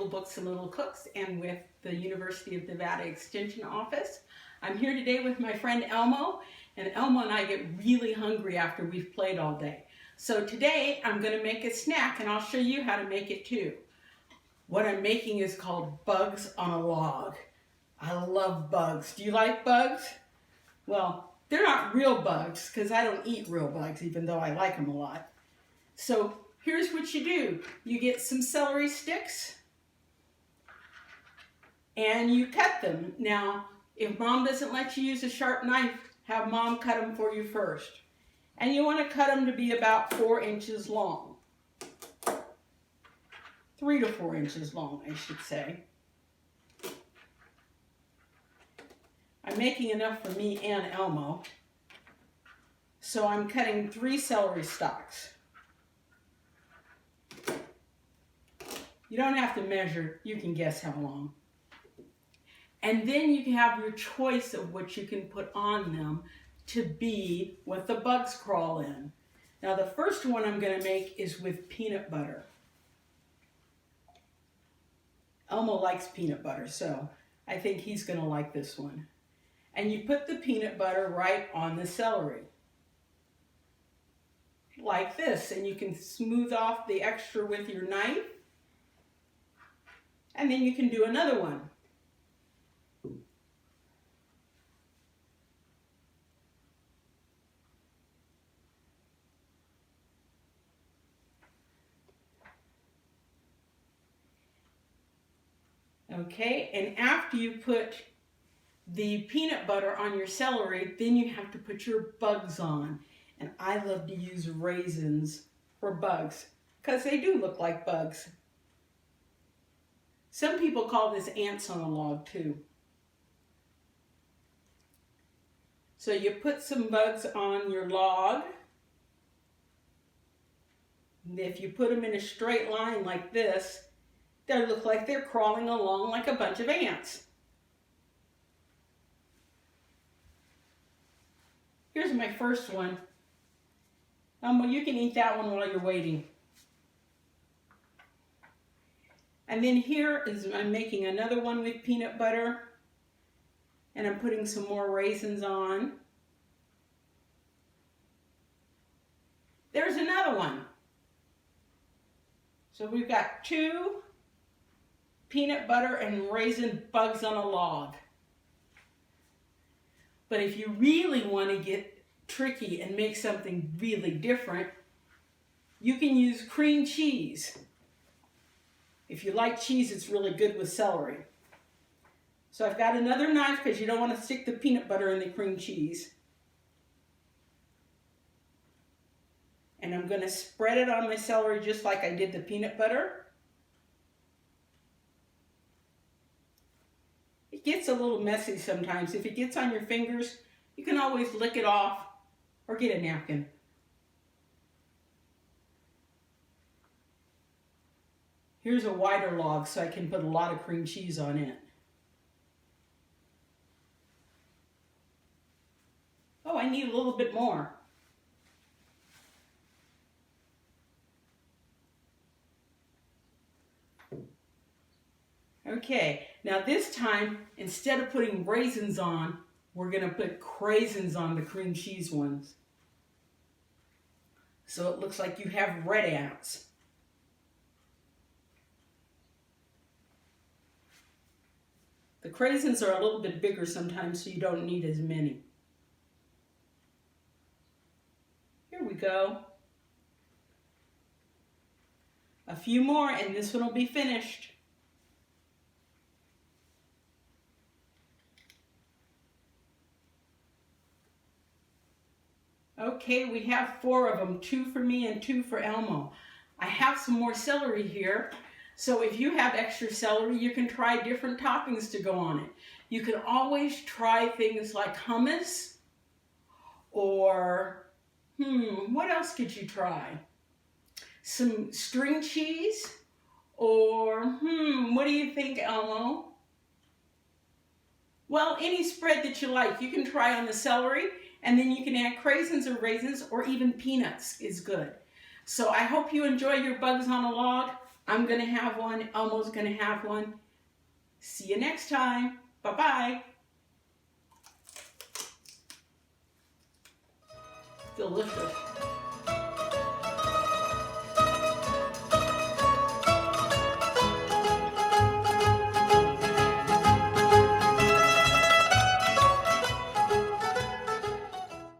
Little Books and Little Cooks and with the University of Nevada Extension Office. I'm here today with my friend Elmo, and Elmo and I get really hungry after we've played all day. So today I'm going to make a snack, and I'll show you how to make it too. What I'm making is called bugs on a log. I love bugs. Do you like bugs? Well, they're not real bugs because I don't eat real bugs, even though I like them a lot. So here's what you do. You get some celery sticks and you cut them. Now, if Mom doesn't let you use a sharp knife, have Mom cut them for you first. And you want to cut them to be about 4 inches long. 3 to 4 inches long, I should say. I'm making enough for me and Elmo. So I'm cutting 3 celery stalks. You don't have to measure, you can guess how long. And then you can have your choice of what you can put on them to be what the bugs crawl in. Now the first one I'm going to make is with peanut butter. Elmo likes peanut butter, so I think he's going to like this one. And you put the peanut butter right on the celery. Like this, and you can smooth off the extra with your knife. And then you can do another one. Okay, and after you put the peanut butter on your celery, then you have to put your bugs on. And I love to use raisins for bugs because they do look like bugs. Some people call this ants on a log too. So you put some bugs on your log. And if you put them in a straight line like this, they look like they're crawling along like a bunch of ants. Here's my first one. Well, you can eat that one while you're waiting. And then here is, I'm making another one with peanut butter. And I'm putting some more raisins on. There's another one. So we've got 2 peanut butter and raisin bugs on a log. But if you really want to get tricky and make something really different, you can use cream cheese. If you like cheese, it's really good with celery. So I've got another knife because you don't want to stick the peanut butter in the cream cheese. And I'm going to spread it on my celery just like I did the peanut butter. It gets a little messy sometimes. If it gets on your fingers, you can always lick it off or get a napkin. Here's a wider log so I can put a lot of cream cheese on it. Oh, I need a little bit more. Okay, now this time, instead of putting raisins on, we're going to put craisins on the cream cheese ones. So it looks like you have red ants. The craisins are a little bit bigger sometimes, so you don't need as many. Here we go. A few more and this one will be finished. Okay, we have 4 of them, 2 for me and 2 for Elmo. I have some more celery here. So if you have extra celery, you can try different toppings to go on it. You can always try things like hummus or, what else could you try? Some string cheese or, what do you think, Elmo? Well, any spread that you like, you can try on the celery, and then you can add craisins or raisins or even peanuts is good. So I hope you enjoy your bugs on a log. I'm going to have one. Elmo's going to have one. See you next time. Bye-bye. Delicious.